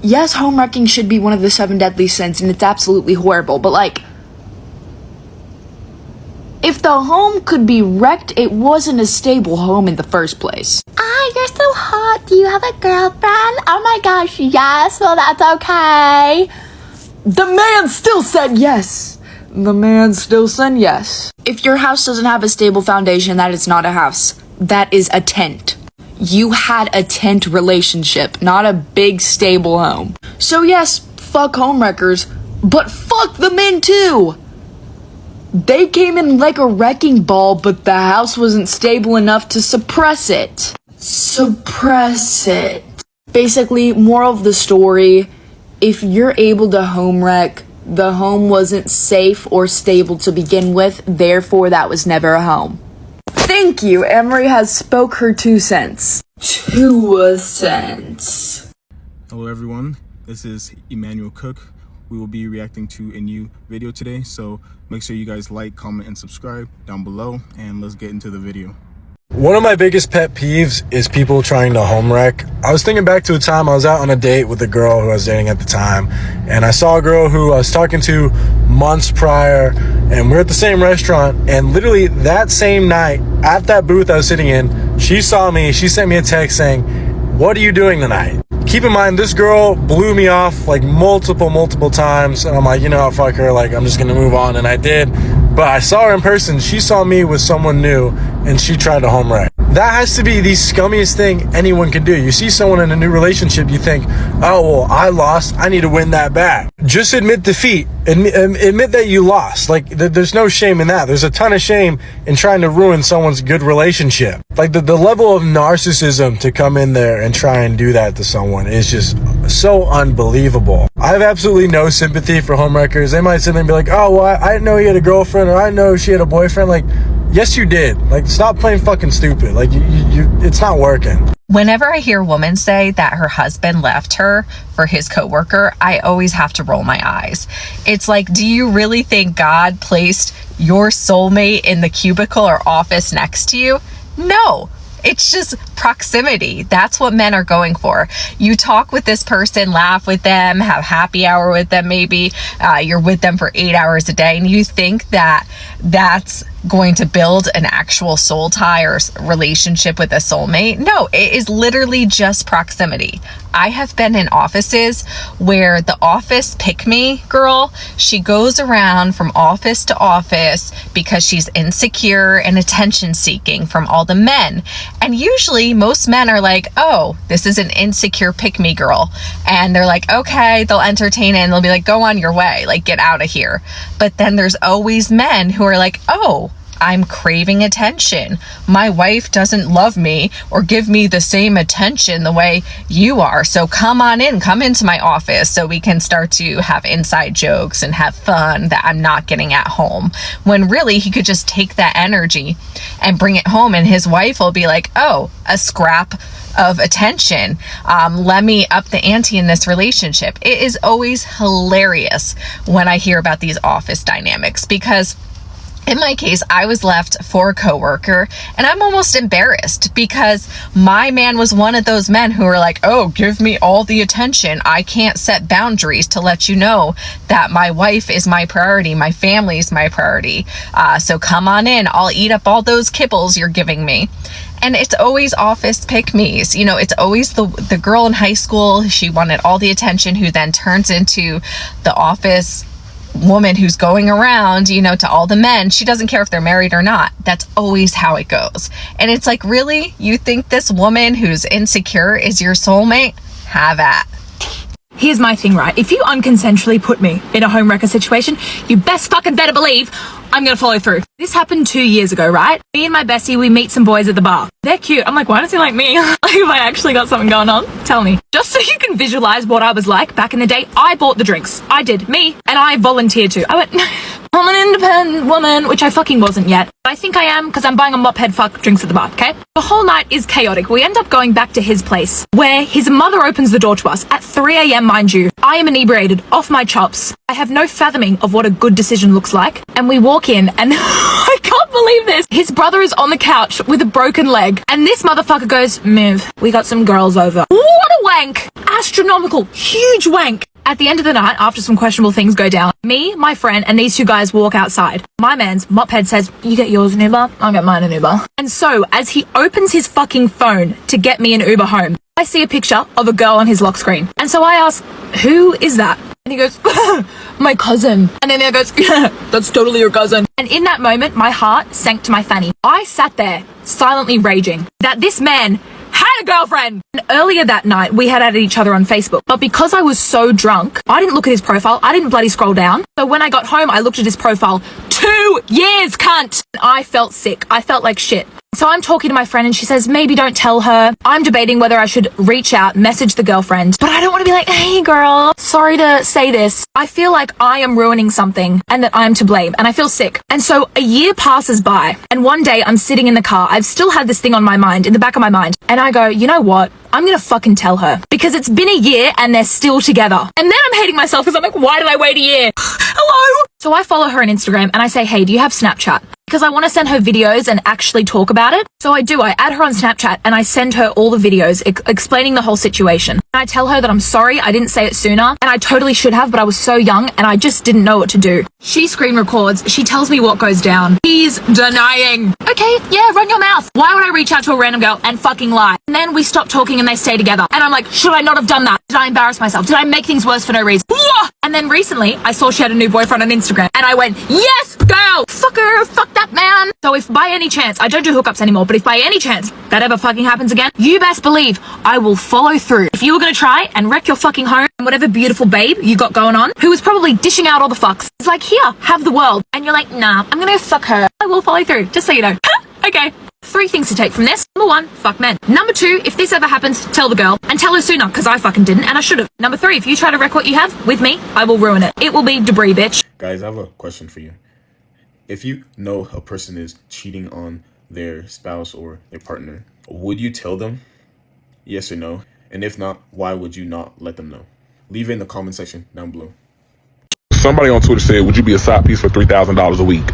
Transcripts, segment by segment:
Yes, home wrecking should be one of the 7 deadly sins, and it's absolutely horrible, but like, if the home could be wrecked, it wasn't a stable home in the first place. Ah, you're so hot. Do you have a girlfriend? Oh my gosh, yes. Well, that's okay. The man still said yes. The man still said yes. If your house doesn't have a stable foundation, that is not a house. That is a tent. You had a tent relationship, not a big stable home. So yes, fuck homewreckers, but fuck the men too. They came in like a wrecking ball, but the house wasn't stable enough to suppress it. Suppress it. Basically, moral of the story, if you're able to home wreck, the home wasn't safe or stable to begin with, therefore that was never a home. Thank you, Emery has spoke her 2 cents. 2 cents. Hello everyone, this is Emmanuel Cook. We will be reacting to a new video today, so make sure you guys like, comment, and subscribe down below, and let's get into the video. One of my biggest pet peeves is people trying to home wreck. I was thinking back to a time I was out on a date with a girl who I was dating at the time, and I saw a girl who I was talking to months prior, and we're at the same restaurant, and literally that same night at that booth I was sitting in, she saw me, she sent me a text saying, "What are you doing tonight?" Keep in mind, this girl blew me off like multiple times, and I'm like, you know what, fuck her, like I'm just gonna move on, and I did. But I saw her in person, she saw me with someone new, and she tried to home wreck. That has to be the scummiest thing anyone can do. You see someone in a new relationship, you think, oh, well, I lost, I need to win that back. Just admit defeat. Admit that you lost. Like, there's no shame in that. There's a ton of shame in trying to ruin someone's good relationship. Like, the level of narcissism to come in there and try and do that to someone is just so unbelievable. I have absolutely no sympathy for homewreckers. They might sit there and be like, oh, well, I didn't know he had a girlfriend, or I didn't know she had a boyfriend. Like, yes, you did. Like, stop playing fucking stupid. Like, it's not working. Whenever I hear a woman say that her husband left her for his coworker, I always have to roll my eyes. It's like, do you really think God placed your soulmate in the cubicle or office next to you? No. It's just proximity. That's what men are going for. You talk with this person, laugh with them, have happy hour with them, maybe you're with them for 8 hours a day, and you think that that's going to build an actual soul tie or relationship with a soulmate. No, it is literally just proximity. I have been in offices where the office pick-me girl, she goes around from office to office because she's insecure and attention seeking from all the men. And usually most men are like, oh, this is an insecure pick-me girl. And they're like, okay, they'll entertain it and they'll be like, go on your way, like get out of here. But then there's always men who are like, oh, I'm craving attention. My wife doesn't love me or give me the same attention the way you are. So come on in, come into my office so we can start to have inside jokes and have fun that I'm not getting at home. When really he could just take that energy and bring it home, and his wife will be like, oh, a scrap of attention. Let me up the ante in this relationship. It is always hilarious when I hear about these office dynamics, because in my case, I was left for a coworker, and I'm almost embarrassed because my man was one of those men who were like, oh, give me all the attention. I can't set boundaries to let you know that my wife is my priority. My family is my priority. So come on in. I'll eat up all those kibbles you're giving me. And it's always office pick-me's. You know, it's always the girl in high school. She wanted all the attention, who then turns into the office woman who's going around, you know, to all the men. She doesn't care if they're married or not. That's always how it goes. And it's like, really? You think this woman who's insecure is your soulmate? Have at. Here's my thing, right? If you unconsensually put me in a home wrecker situation, you best fucking better believe I'm gonna follow through. This happened 2 years ago, right? Me and my bestie, we meet some boys at the bar. They're cute. I'm like, why does he like me? Like, if I actually got something going on, tell me. Just so you can visualize what I was like back in the day, I bought the drinks. I did. Me. And I volunteered to. I went, I'm an independent woman, which I fucking wasn't yet. But I think I am because I'm buying a moped fuck drinks at the bar, okay? The whole night is chaotic. We end up going back to his place where his mother opens the door to us at 3 a.m. mind you. I am inebriated, off my chops. I have no fathoming of what a good decision looks like. And we walk in and I can't believe this. His brother is on the couch with a broken leg. And this motherfucker goes, Miv, we got some girls over. What a wank. Astronomical, huge wank. At the end of the night, after some questionable things go down, me, my friend, and these two guys walk outside. My man's mophead says, you get yours an Uber, I'll get mine an Uber. And so, as he opens his fucking phone to get me an Uber home, I see a picture of a girl on his lock screen. And so I ask, who is that? And he goes, my cousin. And then the other goes, yeah, that's totally your cousin. And in that moment, my heart sank to my fanny. I sat there, silently raging, that this man had a girlfriend. And earlier that night, we had added each other on Facebook. But because I was so drunk, I didn't look at his profile. I didn't bloody scroll down. So when I got home, I looked at his profile. 2 years, cunt! I felt sick. I felt like shit. So I'm talking to my friend and she says, maybe don't tell her. I'm debating whether I should reach out, message the girlfriend. But I don't want to be like, hey girl, sorry to say this. I feel like I am ruining something and that I'm to blame and I feel sick. And so a year passes by and one day I'm sitting in the car. I've still had this thing on my mind, in the back of my mind. And I go, you know what? I'm gonna fucking tell her because it's been a year and they're still together. And then I'm hating myself because I'm like, why did I wait a year? Hello? So I follow her on Instagram and I say, hey, do you have Snapchat? Because I want to send her videos and actually talk about it. So I do. I add her on Snapchat and I send her all the videos explaining the whole situation. And I tell her that I'm sorry I didn't say it sooner and I totally should have, but I was so young and I just didn't know what to do. She screen records. She tells me what goes down. He's denying. Okay, yeah, run your mouth. Why would I reach out to a random girl and fucking lie? And then we stop talking and they stay together. And I'm like, should I not have done that? Did I embarrass myself? Did I make things worse for no reason? And then recently I saw she had a new boyfriend on Instagram and I went, yes, girl, fuck her, fuck that man. So if by any chance, I don't do hookups anymore, but if by any chance that ever fucking happens again, you best believe I will follow through. If you were gonna try and wreck your fucking home and whatever beautiful babe you got going on, who was probably dishing out all the fucks, it's like, here, have the world. And you're like, nah, I'm gonna go fuck her. I will follow through, just so you know. Okay. 3 things to take from this. Number 1, fuck men. Number 2, if this ever happens, tell the girl. And tell her sooner, because I fucking didn't, and I should have. Number 3, if you try to wreck what you have with me, I will ruin it. It will be debris, bitch. Guys, I have a question for you. If you know a person is cheating on their spouse or their partner, would you tell them? Yes or no? And if not, why would you not let them know? Leave it in the comment section down below. Somebody on Twitter said, would you be a side piece for $3,000 a week?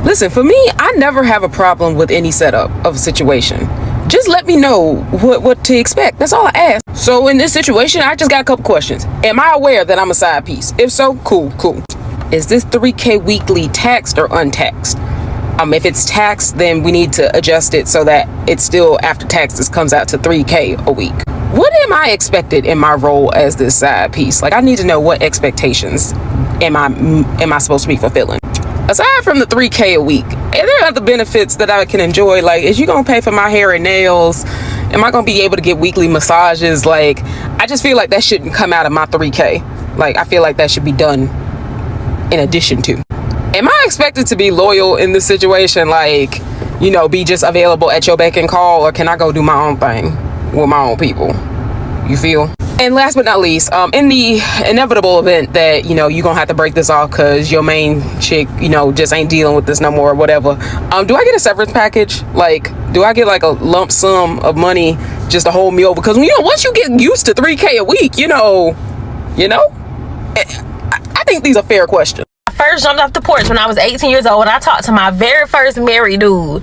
Listen, for me, I never have a problem with any setup of a situation. Just let me know what to expect. That's all I ask. So in this situation, I just got a couple questions. Am I aware that I'm a side piece? If so, cool. Is this $3K weekly taxed or untaxed? If it's taxed, then we need to adjust it so that it still, after taxes, comes out to $3K a week. What am I expected in my role as this side piece? Like, I need to know what expectations am I supposed to be fulfilling? Aside from the $3K a week, are there other benefits that I can enjoy? Like, is you gonna pay for my hair and nails? Am I gonna be able to get weekly massages? Like, I just feel like that shouldn't come out of my $3K. Like, I feel like that should be done in addition to. Am I expected to be loyal in this situation? Like, you know, be just available at your beck and call, or can I go do my own thing with my own people? You feel? And last but not least, in the inevitable event that, you know, you're gonna have to break this off because your main chick, you know, just ain't dealing with this no more or whatever, do I get a severance package? Like, do I get like a lump sum of money, just a whole meal? Because, you know, once you get used to $3K a week, you know, I think these are fair questions. First jumped off the porch when I was 18 years old and I talked to my very first married dude,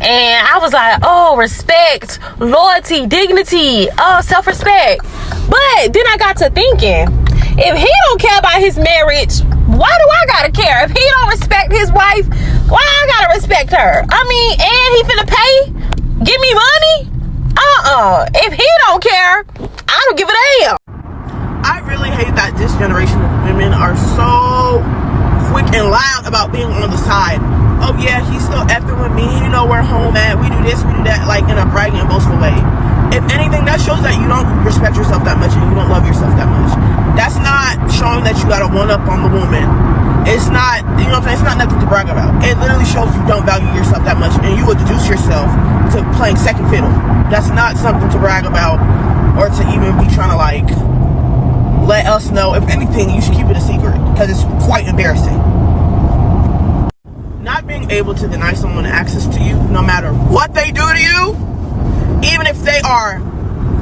and I was like, oh, respect, loyalty, dignity, self-respect. But then I got to thinking, if he don't care about his marriage, why do I gotta care? If he don't respect his wife, why I gotta respect her? I mean, and he finna pay, give me money? If he don't care, I don't give a damn. I really hate that this generation of women are so quick and loud about being on the side. Oh yeah, he's still effing with me, you know where home at, we do this, we do that, like in a bragging and boastful way. If anything, that shows that you don't respect yourself that much and you don't love yourself that much. That's not showing that you got a one up on the woman. It's not, you know what I'm saying, it's not nothing to brag about. It literally shows you don't value yourself that much and you would reduce yourself to playing second fiddle. That's not something to brag about or to even be trying to like let us know. If anything, you should keep it a secret because it's quite embarrassing. able to deny someone access to you no matter what they do to you, even if they are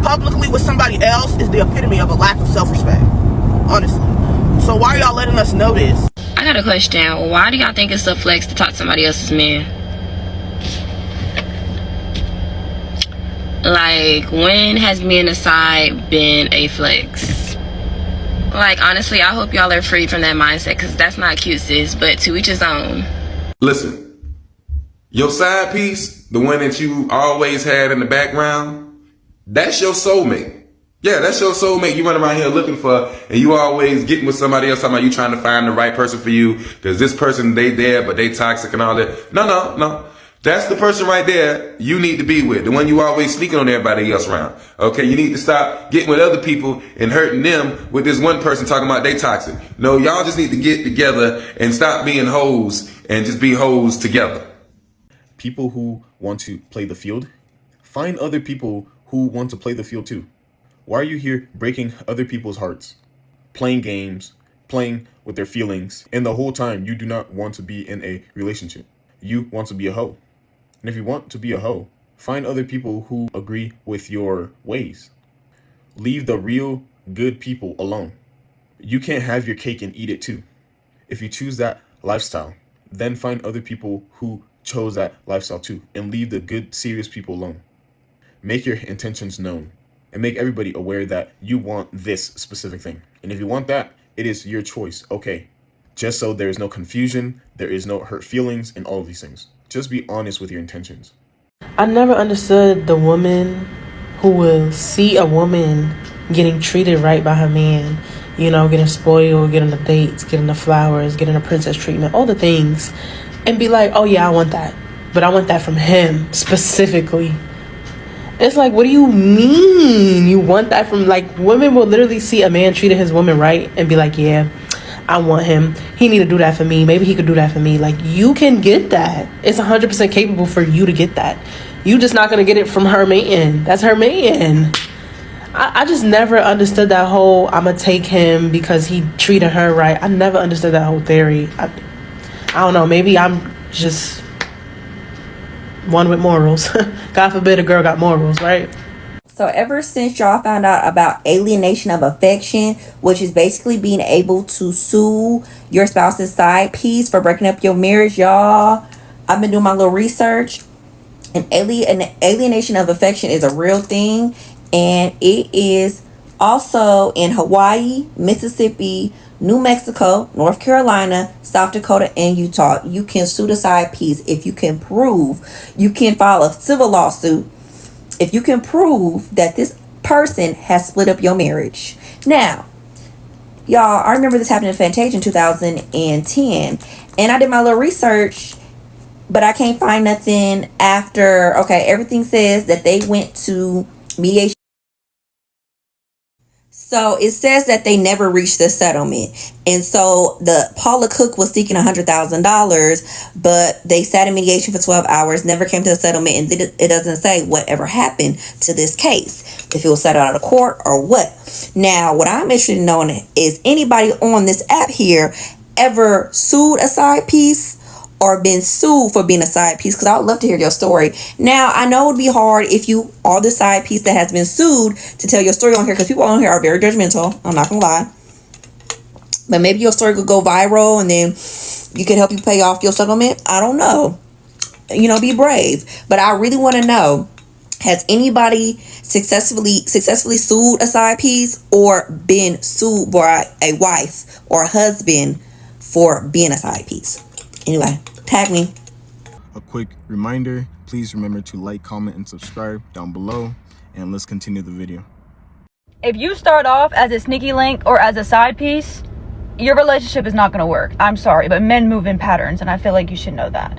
publicly with somebody else, is the epitome of a lack of self-respect, honestly. So why are y'all letting us know this? I got a question. Why do y'all think it's a flex to talk to somebody else's man? Like, when has being aside been a flex? Like, honestly, I hope y'all are free from that mindset, because that's not cute, sis, but to each his own. Listen, your side piece, the one that you always had in the background, that's your soulmate. Yeah, that's your soulmate you run around here looking for, and you always getting with somebody else, talking about you trying to find the right person for you, because this person, they there, but they toxic and all that. No. That's the person right there you need to be with, the one you always sneaking on everybody else around. Okay, you need to stop getting with other people and hurting them with this one person talking about they toxic. No, y'all just need to get together and stop being hoes and just be hoes together. People who want to play the field, find other people who want to play the field too. Why are you here breaking other people's hearts, playing games, playing with their feelings, and the whole time you do not want to be in a relationship? You want to be a hoe. And if you want to be a hoe, find other people who agree with your ways. Leave the real good people alone. You can't have your cake and eat it too. If you choose that lifestyle, then find other people who chose that lifestyle too, and leave the good, serious people alone. Make your intentions known and make everybody aware that you want this specific thing. And if you want that, it is your choice. Okay. Just so there is no confusion, there is no hurt feelings, and all of these things. Just be honest with your intentions. I never understood the woman who will see a woman getting treated right by her man, you know, getting spoiled, getting the dates, getting the flowers, getting the princess treatment, all the things, and be like, oh yeah, I want that. But I want that from him specifically. It's like, what do you mean you want that from, like, women will literally see a man treating his woman right and be like, yeah, I want him. He need to do that for me. Maybe he could do that for me. Like, you can get that. It's 100% capable for you to get that. You just not going to get it from her man. That's her man. I just never understood that whole, I'm going to take him because he treated her right. I never understood that whole theory. I don't know. Maybe I'm just one with morals. God forbid a girl got morals, right? So ever since y'all found out about alienation of affection, which is basically being able to sue your spouse's side piece for breaking up your marriage, y'all, I've been doing my little research, and alienation of affection is a real thing, and it is also in Hawaii, Mississippi, New Mexico, North Carolina, South Dakota, and Utah. You can sue the side piece if you can prove. You can file a civil lawsuit if you can prove that this person has split up your marriage. Now, y'all, I remember this happened in Fantasia in 2010, and I did my little research, but I can't find nothing after. Okay, everything says that they went to mediation. So it says that they never reached the settlement. And so the Paula Cook was seeking $100,000, but they sat in mediation for 12 hours, never came to a settlement. And it doesn't say whatever happened to this case, if it was settled out of court or what. Now, what I'm interested in knowing is anybody on this app here ever sued a side piece or been sued for being a side piece? Because I would love to hear your story. Now, I know it would be hard if you are the side piece that has been sued to tell your story on here, because people on here are very judgmental. I'm not gonna lie. But maybe your story could go viral and then you could help you pay off your settlement. I don't know. You know, be brave. But I really want to know, has anybody successfully sued a side piece or been sued by a wife or a husband for being a side piece? Anyway, tag me. A quick reminder, please remember to like, comment, and subscribe down below, and let's continue the video. If you start off as a sneaky link or as a side piece, your relationship is not going to work. I'm sorry, but men move in patterns, and I feel like you should know that.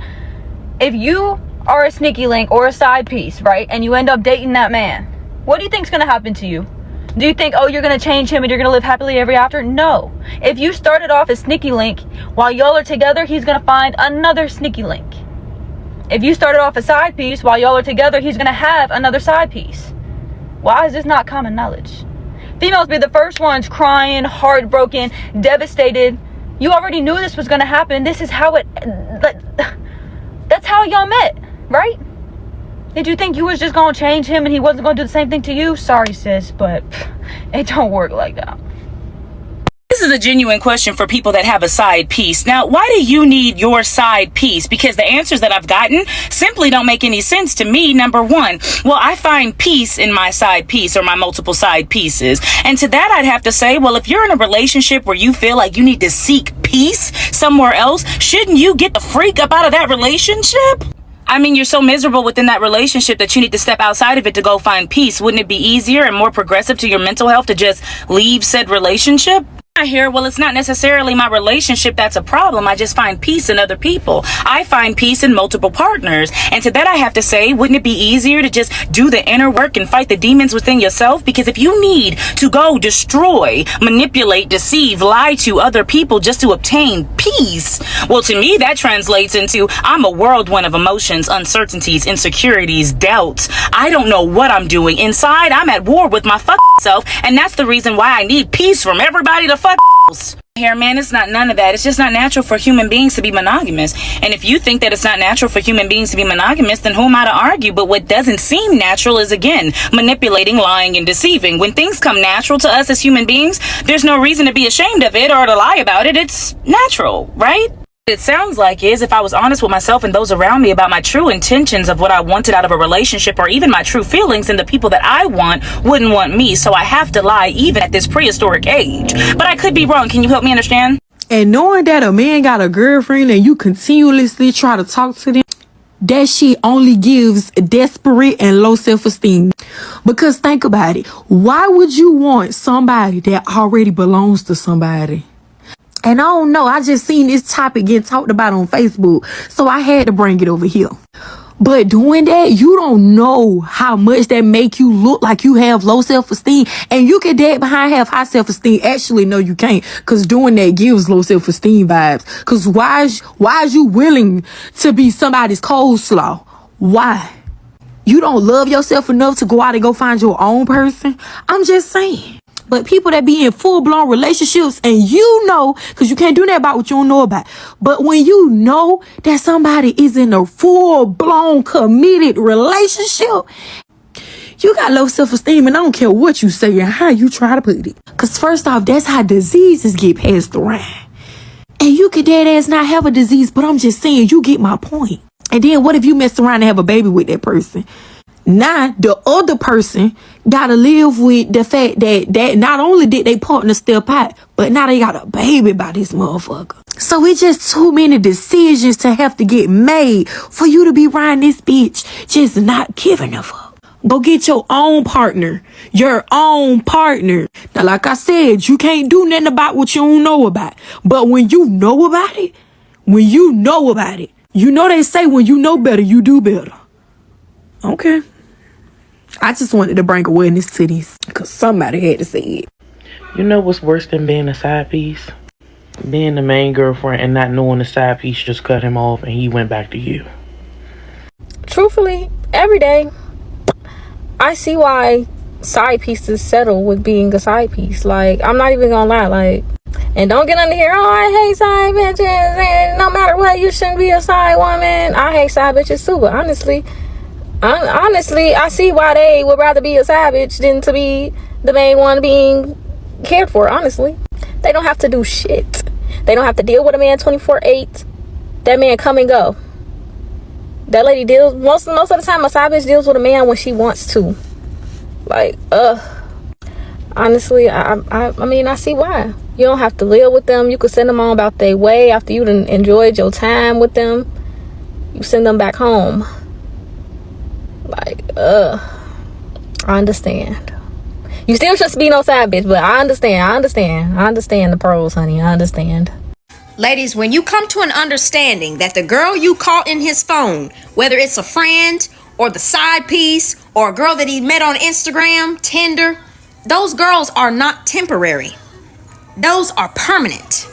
If you are a sneaky link or a side piece, right, and you end up dating that man, what do you think is going to happen to you? Do you think, oh, you're going to change him and you're going to live happily ever after? No. If you started off as sneaky link, while y'all are together, he's going to find another sneaky link. If you started off a side piece, while y'all are together, he's going to have another side piece. Why is this not common knowledge? Females be the first ones crying, heartbroken, devastated. You already knew this was going to happen. This is how it... how y'all met, right? Did you think you was just gonna change him and he wasn't gonna do the same thing to you? Sorry, sis, but it don't work like that. This is a genuine question for people that have a side piece. Now, why do you need your side piece? Because the answers that I've gotten simply don't make any sense to me. Number one, well, I find peace in my side piece or my multiple side pieces. And to that, I'd have to say, well, if you're in a relationship where you feel like you need to seek peace somewhere else, shouldn't you get the freak up out of that relationship? I mean, you're so miserable within that relationship that you need to step outside of it to go find peace. Wouldn't it be easier and more progressive to your mental health to just leave said relationship? I hear, well, it's not necessarily my relationship that's a problem. I just find peace in other people. I find peace in multiple partners. And to that I have to say, wouldn't it be easier to just do the inner work and fight the demons within yourself? Because if you need to go destroy, manipulate, deceive, lie to other people just to obtain peace, well, to me, that translates into I'm a whirlwind of emotions, uncertainties, insecurities, doubts. I don't know what I'm doing. Inside, I'm at war with my fucking self. And that's the reason why I need peace from everybody to fuck here, man. It's not none of that. It's just not natural for human beings to be monogamous. And if you think that it's not natural for human beings to be monogamous, then who am I to argue? But what doesn't seem natural is, again, manipulating, lying, and deceiving. When things come natural to us as human beings, there's no reason to be ashamed of it or to lie about it. It's natural, right? It sounds like is if I was honest with myself and those around me about my true intentions of what I wanted out of a relationship or even my true feelings, and the people that I want wouldn't want me. So I have to lie even at this prehistoric age. But I could be wrong. Can you help me understand? And knowing that a man got a girlfriend and you continuously try to talk to them, that shit only gives desperate and low self-esteem. Because think about it. Why would you want somebody that already belongs to somebody? And I don't know, I just seen this topic get talked about on Facebook, so I had to bring it over here. But doing that, you don't know how much that make you look like you have low self-esteem. And you can date behind have high self-esteem. Actually, no, you can't. Because doing that gives low self-esteem vibes. Because why is you willing to be somebody's coleslaw? Why? You don't love yourself enough to go out and go find your own person? I'm just saying. But people that be in full-blown relationships and you know, because you can't do that about what you don't know about. But when you know that somebody is in a full-blown committed relationship, you got low self-esteem, and I don't care what you say and how you try to put it. Because first off, that's how diseases get passed around. And you could dead ass not have a disease, but I'm just saying, you get my point. And then what if you mess around and have a baby with that person? Now, the other person got to live with the fact that not only did they partner step out, but now they got a baby by this motherfucker. So it's just too many decisions to have to get made for you to be riding this bitch just not giving a fuck. Go get your own partner. Your own partner. Now, like I said, you can't do nothing about what you don't know about. But when you know about it, you know they say when you know better, you do better. Okay. I just wanted to bring awareness to this because somebody had to say it. You know what's worse than being a side piece? Being the main girlfriend and not knowing the side piece just cut him off and he went back to you. Truthfully, every day, I see why side pieces settle with being a side piece. Like, I'm not even gonna lie, like, and don't get under here, oh, I hate side bitches, and no matter what, you shouldn't be a side woman. I hate side bitches too, but honestly, I see why they would rather be a side bitch than to be the main one being cared for, honestly. They don't have to do shit. They don't have to deal with a man 24/8. That man come and go. That lady deals, most of the time, a side bitch deals with a man when she wants to. Like, honestly, I mean, I see why. You don't have to live with them. You could send them on about their way after you done enjoyed your time with them. You send them back home. Like, I understand. You still shouldn't be no side bitch, but I understand the pros, honey. I understand. Ladies, when you come to an understanding that the girl you caught in his phone, whether it's a friend or the side piece or a girl that he met on Instagram, Tinder, those girls are not temporary. Those are permanent.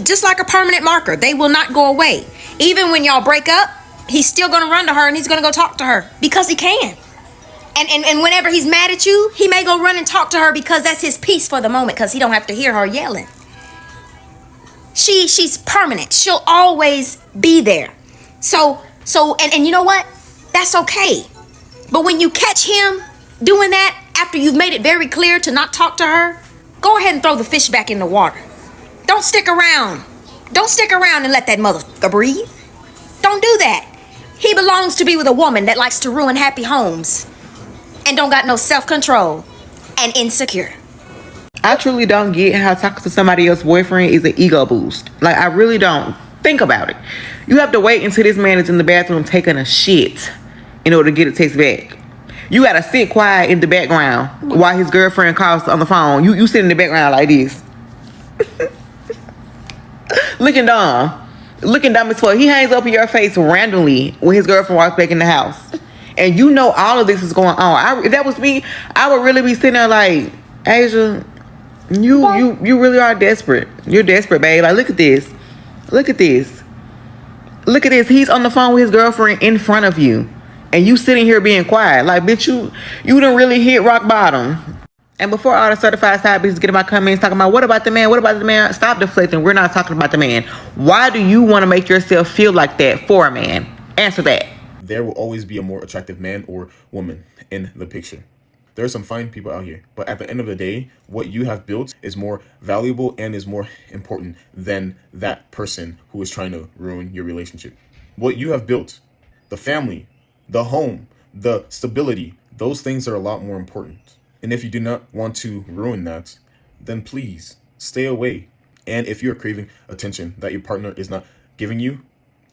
Just like a permanent marker. They will not go away. Even when y'all break up, he's still going to run to her and he's going to go talk to her because he can. And whenever he's mad at you, he may go run and talk to her because that's his peace for the moment because he don't have to hear her yelling. She's permanent. She'll always be there. So So, and you know what? That's okay. But when you catch him doing that after you've made it very clear to not talk to her, go ahead and throw the fish back in the water. Don't stick around. Don't stick around and let that motherfucker breathe. Don't do that. He belongs to be with a woman that likes to ruin happy homes and don't got no self-control and insecure. I truly don't get how talking to somebody else's boyfriend is an ego boost. Like, I really don't. Think about it. You have to wait until this man is in the bathroom taking a shit in order to get a text back. You gotta sit quiet in the background while his girlfriend calls on the phone. You sit in the background like this. Looking dumb. Looking dumb as fuck. He hangs up in your face randomly when his girlfriend walks back in the house. And you know all of this is going on. If that was me, I would really be sitting there like, Asia, you really are desperate. You're desperate, babe. Like, look at this. Look at this. Look at this. He's on the phone with his girlfriend in front of you. And you sitting here being quiet. Like, bitch, you done really hit rock bottom. And before all the certified side bitches get in my comments talking about, what about the man? What about the man? Stop deflecting. We're not talking about the man. Why do you want to make yourself feel like that for a man? Answer that. There will always be a more attractive man or woman in the picture. There are some fine people out here, but at the end of the day, what you have built is more valuable and is more important than that person who is trying to ruin your relationship. What you have built, the family, the home, the stability, those things are a lot more important. And if you do not want to ruin that, then please stay away. And if you're craving attention that your partner is not giving you,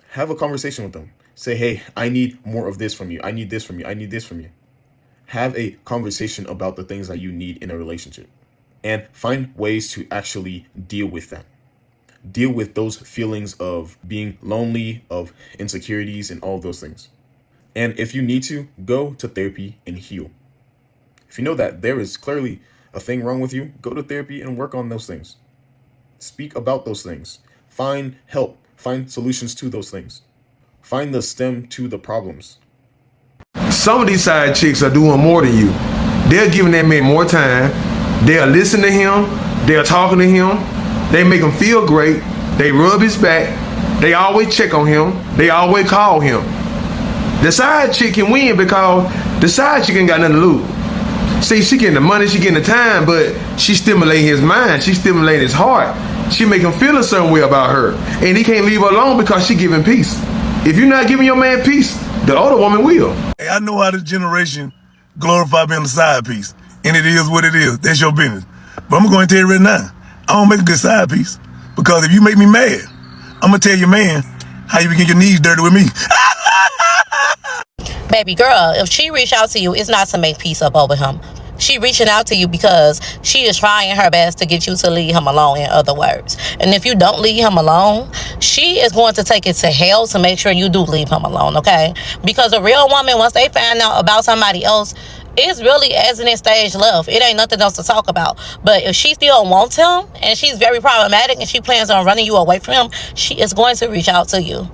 have a conversation with them. Say, hey, I need more of this from you. I need this from you. I need this from you. Have a conversation about the things that you need in a relationship and find ways to actually deal with that. Deal with those feelings of being lonely, of insecurities, and all of those things. And if you need to, go to therapy and heal. If you know that there is clearly a thing wrong with you, go to therapy and work on those things. Speak about those things. Find help. Find solutions to those things. Find the stem to the problems. Some of these side chicks are doing more than you. They're giving that man more time. They're listening to him. They're talking to him. They make him feel great. They rub his back. They always check on him. They always call him. The side chick can win because the side chick ain't got nothing to lose. See, she getting the money, she getting the time, but she stimulating his mind. She stimulating his heart. She make him feel a certain way about her. And he can't leave her alone because she giving peace. If you're not giving your man peace, the other woman will. Hey, I know how this generation glorify being a side piece. And it is what it is. That's your business. But I'm going to tell you right now, I don't make a good side piece. Because if you make me mad, I'm going to tell your man how you can get your knees dirty with me. Baby girl, if she reach out to you, it's not to make peace up over him. She reaching out to you because she is trying her best to get you to leave him alone, in other words. And if you don't leave him alone, she is going to take it to hell to make sure you do leave him alone, okay? Because a real woman, once they find out about somebody else, it's really as in stage love. It ain't nothing else to talk about. But if she still wants him and she's very problematic and she plans on running you away from him, she is going to reach out to you.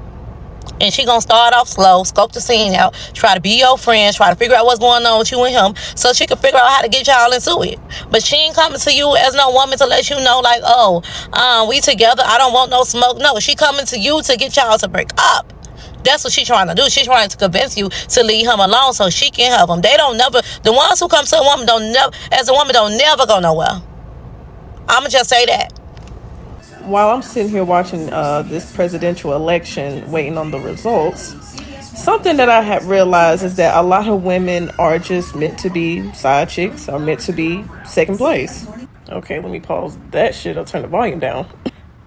And she gonna start off slow, scope the scene out, try to be your friend, try to figure out what's going on with you and him so she can figure out how to get y'all into it. But she ain't coming to you as no woman to let you know like, we together, I don't want no smoke. No, she coming to you to get y'all to break up. That's what she's trying to do. She's trying to convince you to leave him alone so she can have him. The ones who come to a woman don't never go nowhere. I'ma just say that. While I'm sitting here watching this presidential election, waiting on the results, something that I have realized is that a lot of women are just meant to be side chicks, are meant to be second place. Okay, let me pause that shit. I'll turn the volume down.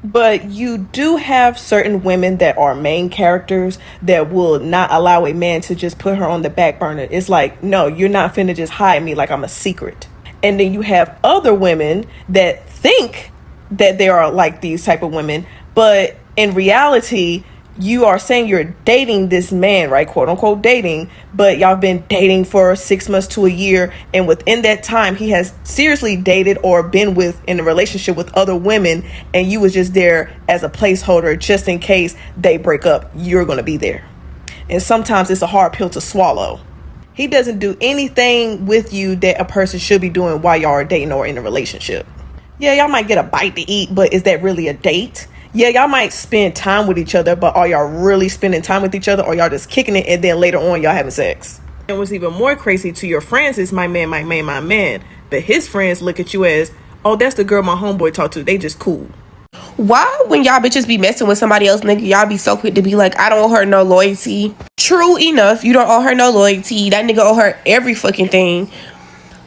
But you do have certain women that are main characters that will not allow a man to just put her on the back burner. It's like, no, you're not finna just hide me like I'm a secret. And then you have other women that think that there are like these type of women, but in reality you are saying you're dating this man, right, quote unquote dating, but y'all been dating for 6 months to a year, and within that time he has seriously dated or been in a relationship with other women, and you was just there as a placeholder just in case they break up. You're gonna be there, and sometimes it's a hard pill to swallow. He doesn't do anything with you that a person should be doing while y'all are dating or in a relationship. Yeah, y'all might get a bite to eat, but is that really a date? Yeah, y'all might spend time with each other, but are y'all really spending time with each other, or y'all just kicking it and then later on y'all having sex? And what's even more crazy, to your friends is my man, my man, my man. But his friends look at you as, oh, that's the girl my homeboy talked to. They just cool. Why, when y'all bitches be messing with somebody else, nigga, y'all be so quick to be like, I don't owe her no loyalty. True enough, you don't owe her no loyalty. That nigga owe her every fucking thing.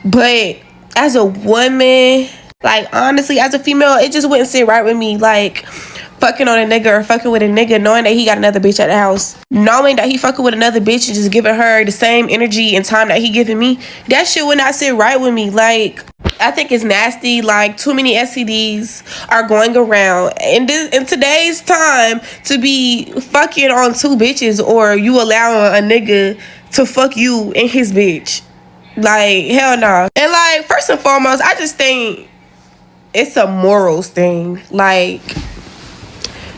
But as a woman, like, honestly, as a female, it just wouldn't sit right with me. Like, fucking on a nigga or fucking with a nigga knowing that he got another bitch at the house. Knowing that he fucking with another bitch and just giving her the same energy and time that he giving me. That shit would not sit right with me. Like, I think it's nasty. Like, too many STDs are going around. And in today's time, to be fucking on two bitches, or you allowing a nigga to fuck you and his bitch. Like, hell no. And like, first and foremost, I just think it's a morals thing. Like,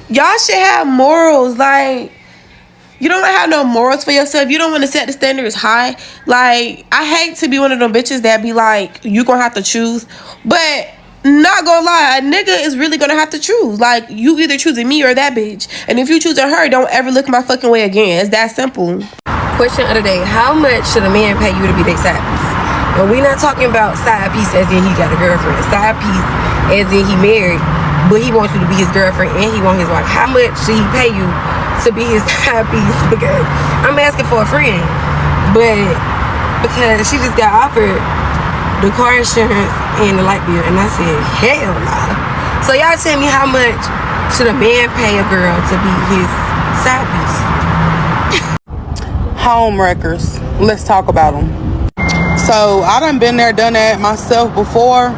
y'all should have morals. Like, you don't have no morals for yourself. You don't want to set the standards high. Like, I hate to be one of them bitches that be like, you gonna have to choose. But not gonna lie, a nigga is really gonna have to choose. Like, you either choosing me or that bitch. And if you choosing her, don't ever look my fucking way again. It's that simple. Question of the day: how much should a man pay you to be their side piece? And we not talking about side piece as in he got a girlfriend. Side piece as in he married, but he wants you to be his girlfriend and he wants his wife. How much should he pay you to be his side piece? Because I'm asking for a friend, but because she just got offered the car insurance and the light bill, and I said, hell nah. So y'all tell me, how much should a man pay a girl to be his side piece? Home wreckers. Let's talk about them. So I done been there, done that myself before,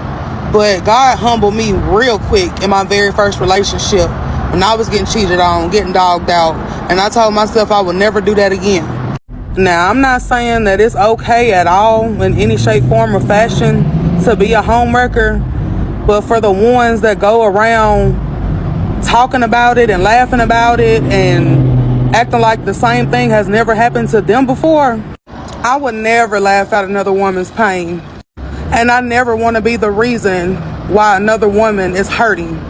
but God humbled me real quick in my very first relationship when I was getting cheated on, getting dogged out, and I told myself I would never do that again. Now, I'm not saying that it's okay at all in any shape, form, or fashion to be a home wrecker, but for the ones that go around talking about it and laughing about it and acting like the same thing has never happened to them before, I would never laugh at another woman's pain. And I never want to be the reason why another woman is hurting.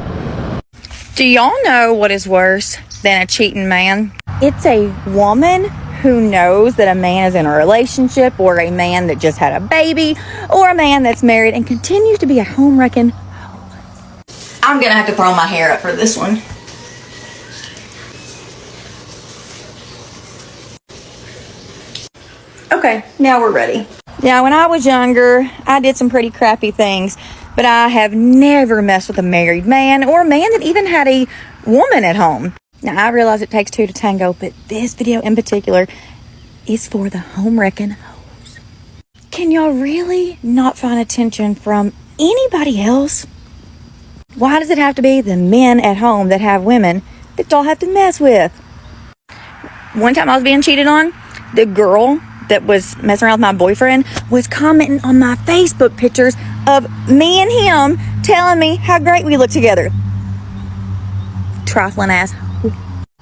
Do y'all know what is worse than a cheating man? It's a woman who knows that a man is in a relationship, or a man that just had a baby, or a man that's married and continues to be a home wrecking. I'm gonna have to throw my hair up for this one. Okay, now we're ready. Now, when I was younger, I did some pretty crappy things, but I have never messed with a married man or a man that even had a woman at home. Now, I realize it takes two to tango, but this video in particular is for the home wrecking hoes. Can y'all really not find attention from anybody else? Why does it have to be the men at home that have women that y'all have to mess with? One time I was being cheated on, the girl that was messing around with my boyfriend was commenting on my Facebook pictures of me and him, telling me how great we look together. Trifling ass.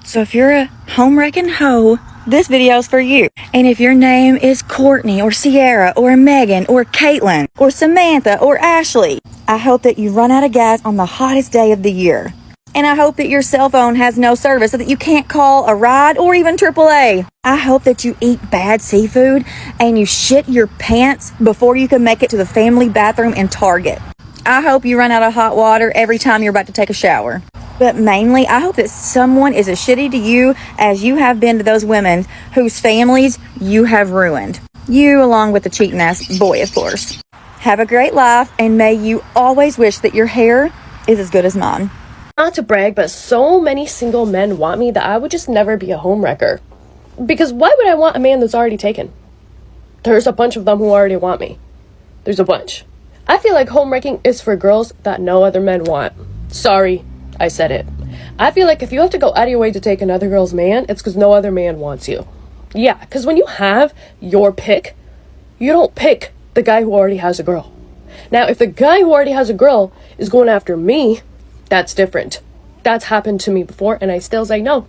So if you're a home wrecking hoe, this video's for you. And if your name is Courtney or Sierra or Megan or Caitlin or Samantha or Ashley, I hope that you run out of gas on the hottest day of the year. And I hope that your cell phone has no service so that you can't call a ride or even AAA. I hope that you eat bad seafood and you shit your pants before you can make it to the family bathroom in Target. I hope you run out of hot water every time you're about to take a shower. But mainly, I hope that someone is as shitty to you as you have been to those women whose families you have ruined. You, along with the cheating ass boy, of course. Have a great life, and may you always wish that your hair is as good as mine. Not to brag, but so many single men want me that I would just never be a homewrecker. Because why would I want a man that's already taken? There's a bunch of them who already want me. There's a bunch. I feel like homewrecking is for girls that no other men want. Sorry, I said it. I feel like if you have to go out of your way to take another girl's man, it's because no other man wants you. Yeah, because when you have your pick, you don't pick the guy who already has a girl. Now, if the guy who already has a girl is going after me, that's different. That's happened to me before, and I still say, no,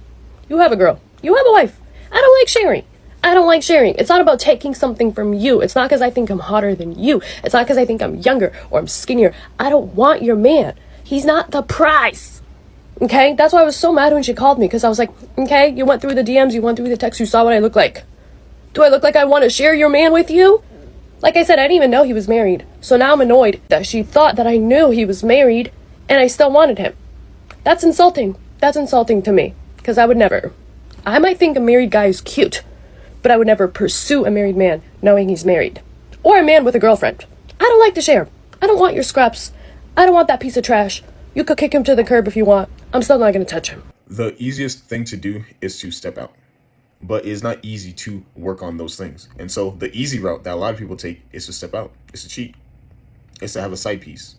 you have a girl. You have a wife. I don't like sharing. I don't like sharing. It's not about taking something from you. It's not because I think I'm hotter than you. It's not because I think I'm younger or I'm skinnier. I don't want your man. He's not the prize. Okay? That's why I was so mad when she called me, because I was like, okay, you went through the DMs, you went through the texts, you saw what I look like. Do I look like I want to share your man with you? Like I said, I didn't even know he was married. So now I'm annoyed that she thought that I knew he was married and I still wanted him. That's insulting. That's insulting to me, because I would never. I might think a married guy is cute, but I would never pursue a married man knowing he's married. Or a man with a girlfriend. I don't like to share. I don't want your scraps. I don't want that piece of trash. You could kick him to the curb if you want. I'm still not going to touch him. The easiest thing to do is to step out. But it's not easy to work on those things. And so the easy route that a lot of people take is to step out. It's to cheat. It's to have a side piece.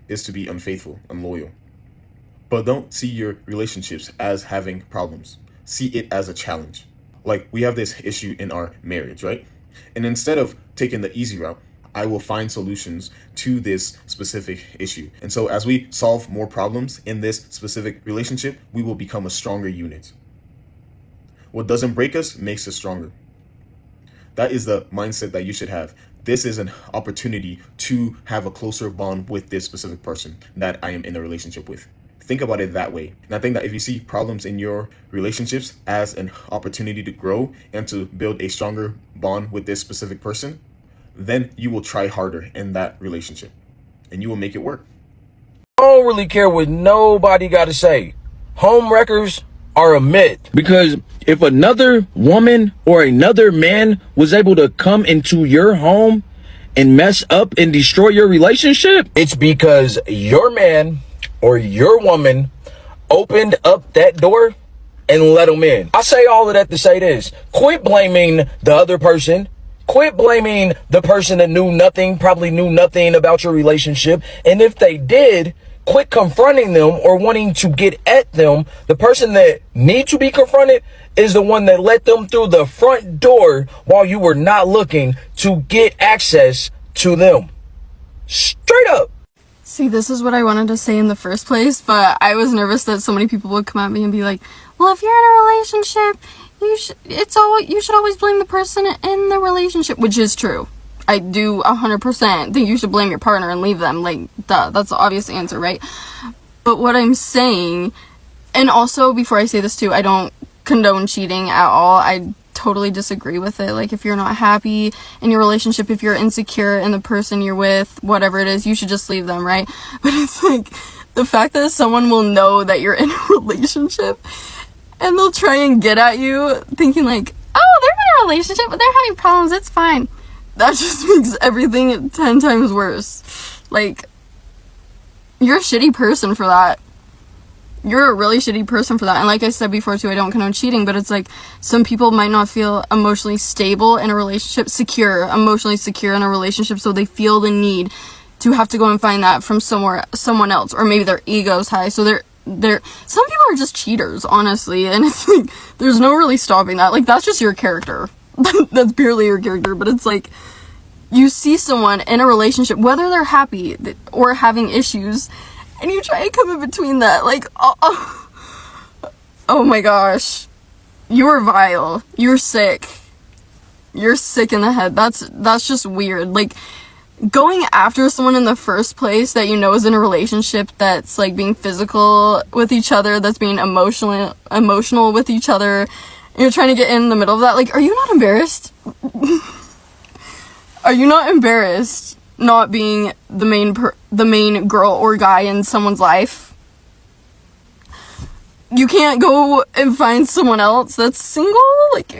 It's to be unfaithful, unloyal. But don't see your relationships as having problems. See it as a challenge. Like, we have this issue in our marriage, right? And instead of taking the easy route, I will find solutions to this specific issue. And so as we solve more problems in this specific relationship, we will become a stronger unit. What doesn't break us makes us stronger. That is the mindset that you should have. This is an opportunity to have a closer bond with this specific person that I am in a relationship with. Think about it that way. And I think that if you see problems in your relationships as an opportunity to grow and to build a stronger bond with this specific person, then you will try harder in that relationship and you will make it work. I don't really care what nobody got to say. Home wreckers are a myth, because if another woman or another man was able to come into your home and mess up and destroy your relationship, it's because your man or your woman opened up that door and let them in. I say all of that to say this: quit blaming the other person. Quit blaming the person that probably knew nothing about your relationship. And if they did, quit confronting them or wanting to get at them. The person that needs to be confronted is the one that let them through the front door while you were not looking to get access to them. Straight up. See, this is what I wanted to say in the first place, but I was nervous that so many people would come at me and be like, well, if you're in a relationship, you should always blame the person in the relationship, which is true. I do 100% think you should blame your partner and leave them. Like, duh, that's the obvious answer, right? But what I'm saying, and also before I say this too, I don't condone cheating at all. I totally disagree with it. Like, if you're not happy in your relationship, if you're insecure in the person you're with, whatever it is, you should just leave them, right? But it's like, the fact that someone will know that you're in a relationship and they'll try and get at you thinking like, oh, they're in a relationship, but they're having problems, it's fine. That just makes everything 10 times worse. Like, you're a shitty person for that. You're a really shitty person for that. And like I said before too, I don't condone cheating, but it's like, some people might not feel emotionally stable in a relationship, emotionally secure in a relationship, so they feel the need to have to go and find that from someone else, or maybe their ego's high, so some people are just cheaters, honestly, and it's like, there's no really stopping that. Like, that's just your character. That's purely your character. But it's like, you see someone in a relationship, whether they're happy or having issues, and you try and come in between that. Like, oh my gosh, you're vile, you're sick in the head. That's just weird. Like, going after someone in the first place that you know is in a relationship that's like being physical with each other, that's being emotional with each other, and you're trying to get in the middle of that. Like, are you not embarrassed? Are you not embarrassed not being the main girl or guy in someone's life? You can't go and find someone else that's single? Like,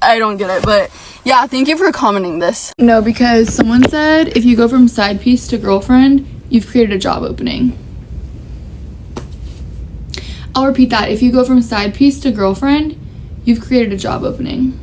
I don't get it, but yeah, thank you for commenting this. No, because someone said if you go from side piece to girlfriend, you've created a job opening. I'll repeat that. If you go from side piece to girlfriend, you've created a job opening.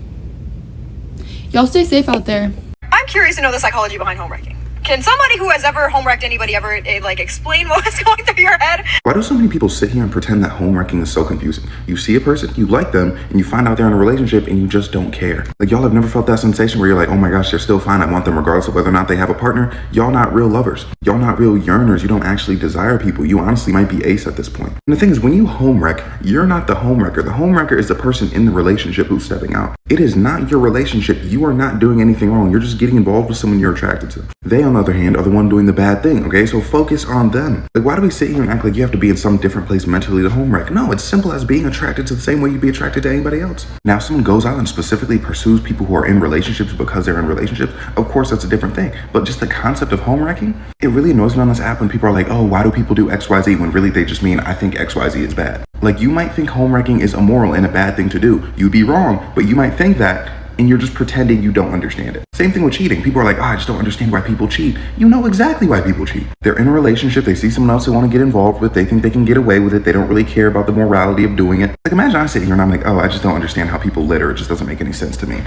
Y'all stay safe out there. I'm curious to know the psychology behind homewrecking. Can somebody who has ever homewrecked anybody ever explain what was going through your head? Why do so many people sit here and pretend that homewrecking is so confusing? You see a person, you like them, and you find out they're in a relationship and you just don't care. Like, y'all have never felt that sensation where you're like, oh my gosh, they're still fine, I want them regardless of whether or not they have a partner? Y'all not real lovers. Y'all not real yearners. You don't actually desire people. You honestly might be ace at this point. And the thing is, when you home wreck, you're not the home wrecker. The home wrecker is the person in the relationship who's stepping out. It is not your relationship. You are not doing anything wrong. You're just getting involved with someone you're attracted to. They, on the other hand, are the one doing the bad thing, okay? So focus on them. Like, why do we sit here and act like you have to be in some different place mentally to home wreck? No, it's simple as being attracted to the same way you'd be attracted to anybody else. Now, if someone goes out and specifically pursues people who are in relationships because they're in relationships, of course, that's a different thing. But just the concept of home wrecking, it really annoys me on this app when people are like, oh, why do people do XYZ, when really they just mean, I think XYZ is bad. Like, you might think home wrecking is immoral and a bad thing to do. You'd be wrong, but you might think that, and you're just pretending you don't understand it. Same thing with cheating. People are like, I just don't understand why people cheat. You know exactly why people cheat. They're in a relationship, they see someone else they want to get involved with, they think they can get away with it, they don't really care about the morality of doing it. Like, imagine I sit here and I'm like, oh, I just don't understand how people litter, it just doesn't make any sense to me.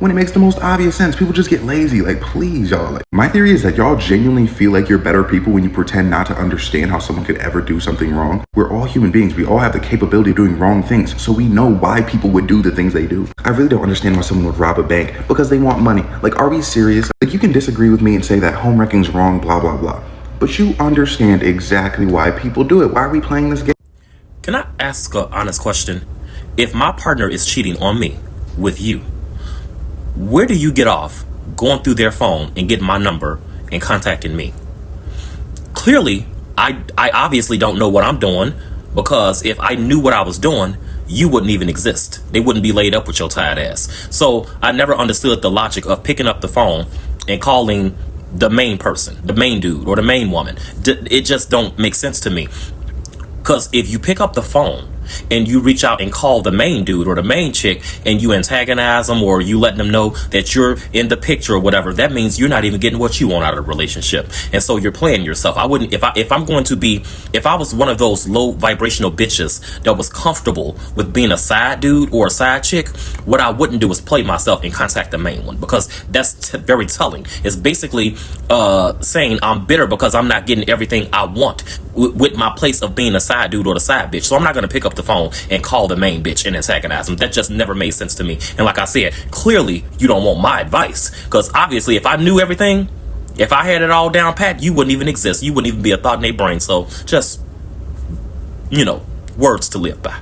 When it makes the most obvious sense. People just get lazy. Like, please, y'all. Like, my theory is that y'all genuinely feel like you're better people when you pretend not to understand how someone could ever do something wrong. We're all human beings. We all have the capability of doing wrong things, so we know why people would do the things they do. I really don't understand why someone would rob a bank because they want money. Like, are we serious? Like, you can disagree with me and say that home wrecking's wrong, blah, blah, blah. But you understand exactly why people do it. Why are we playing this game? Can I ask an honest question? If my partner is cheating on me with you, where do you get off going through their phone and getting my number and contacting me? Clearly, I obviously don't know what I'm doing, because if I knew what I was doing, you wouldn't even exist. They wouldn't be laid up with your tired ass. So I never understood the logic of picking up the phone and calling the main person, the main dude or the main woman. It just don't make sense to me. Because if you pick up the phone and you reach out and call the main dude or the main chick and you antagonize them, or you letting them know that you're in the picture or whatever, that means you're not even getting what you want out of the relationship. And so you're playing yourself. I wouldn't, if I was one of those low vibrational bitches that was comfortable with being a side dude or a side chick, what I wouldn't do is play myself and contact the main one, because that's very telling. It's basically saying I'm bitter because I'm not getting everything I want with my place of being a side dude or the side bitch. So I'm not going to pick up the phone and call the main bitch and antagonize them. That just never made sense to me. And like I said, clearly you don't want my advice, because obviously if I knew everything, if I had it all down pat, you wouldn't even exist. You wouldn't even be a thought in their brain. So just, words to live by.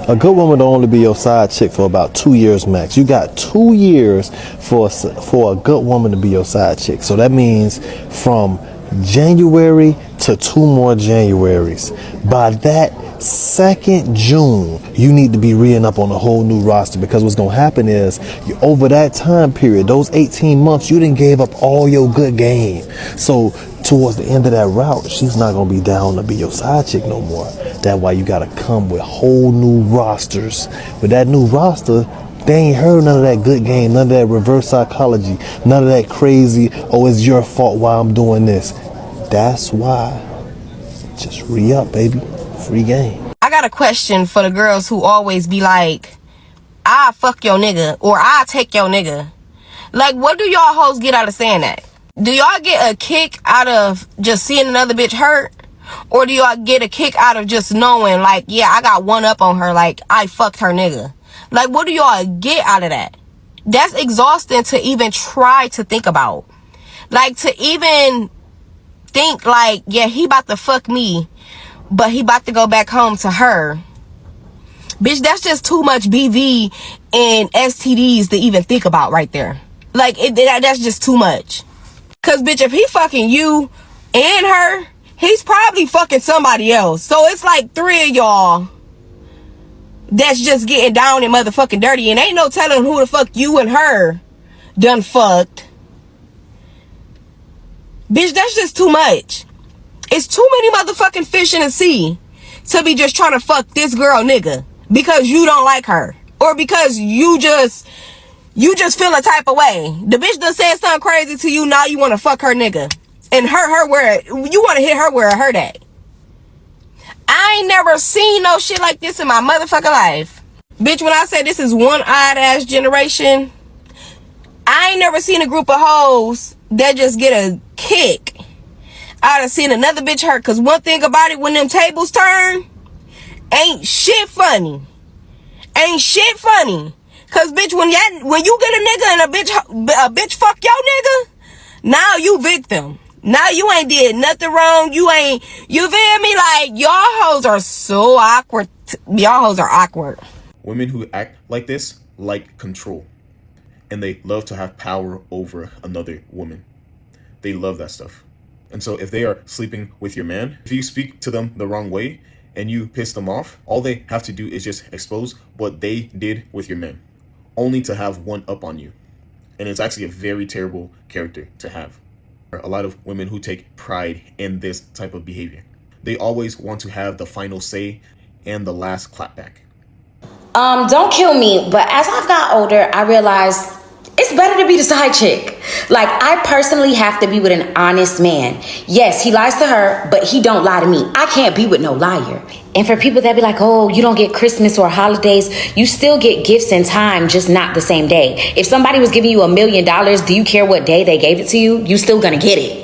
A good woman will only be your side chick for about 2 years max. You got 2 years for a good woman to be your side chick. So that means from January to 2 more Januaries. By that 2nd June, you need to be re-ing up on a whole new roster, because what's going to happen is over that time period, those 18 months, you done gave up all your good game. So towards the end of that route, she's not going to be down to be your side chick no more. That's why you got to come with whole new rosters. With that new roster, they ain't heard none of that good game, none of that reverse psychology, none of that crazy, oh, it's your fault why I'm doing this. That's why. Just re-up, baby. Free game. I got a question for the girls who always be like, I fuck your nigga, or I take your nigga. Like, what do y'all hoes get out of saying that? Do y'all get a kick out of just seeing another bitch hurt? Or do y'all get a kick out of just knowing, like, yeah, I got one up on her, like, I fucked her nigga? Like, what do y'all get out of that? That's exhausting to even try to think about. Like, to even think, like, yeah, he about to fuck me, but he about to go back home to her. Bitch, that's just too much BV and STDs to even think about right there. Like, that's just too much. Cause, bitch, if he fucking you and her, he's probably fucking somebody else. So it's like 3 of y'all that's just getting down and motherfucking dirty, and ain't no telling who the fuck you and her done fucked. Bitch, that's just too much. It's too many motherfucking fish in the sea to be just trying to fuck this girl nigga because you don't like her, or because you just feel a type of way. The bitch done said something crazy to you, now you want to fuck her nigga and hurt her where you want to hit her where it hurt at. I ain't never seen no shit like this in my motherfucking life. Bitch, when I say this is one odd ass generation, I ain't never seen a group of hoes that just get a kick out of seeing another bitch hurt. Cause one thing about it, when them tables turn, ain't shit funny. Ain't shit funny. Cause bitch, when you get a nigga and a bitch fuck your nigga, now you victim. Now you ain't did nothing wrong. You feel me? Like, y'all hoes are so awkward. Y'all hoes are awkward. Women who act like this like control, and they love to have power over another woman. They love that stuff. And so if they are sleeping with your man, if you speak to them the wrong way and you piss them off, all they have to do is just expose what they did with your man, only to have one up on you. And it's actually a very terrible character to have. A lot of women who take pride in this type of behavior. They always want to have the final say and the last clapback. Don't kill me, but as I've got older, I realized it's better to be the side chick. Like, I personally have to be with an honest man. Yes, he lies to her, but he don't lie to me. I can't be with no liar. And for people that be like, oh, you don't get Christmas or holidays, you still get gifts and time, just not the same day. If somebody was giving you $1 million, do you care what day they gave it to you? You still gonna get it.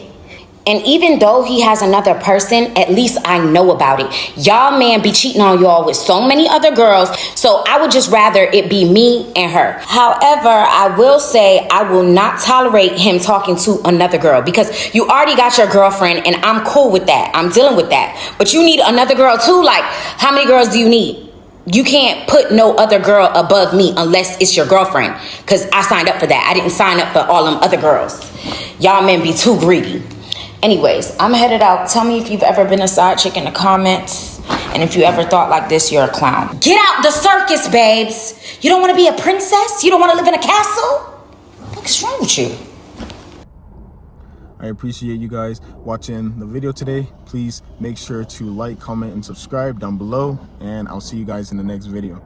And even though he has another person, at least I know about it. Y'all man be cheating on y'all with so many other girls, so I would just rather it be me and her. However, I will say I will not tolerate him talking to another girl, because you already got your girlfriend and I'm cool with that. I'm dealing with that. But you need another girl too. Like, how many girls do you need? You can't put no other girl above me unless it's your girlfriend, because I signed up for that. I didn't sign up for all them other girls. Y'all men be too greedy. Anyways, I'm headed out. Tell me if you've ever been a side chick in the comments. And if you ever thought like this, you're a clown. Get out the circus, babes. You don't want to be a princess? You don't want to live in a castle? What's wrong with you? I appreciate you guys watching the video today. Please make sure to like, comment, and subscribe down below. And I'll see you guys in the next video.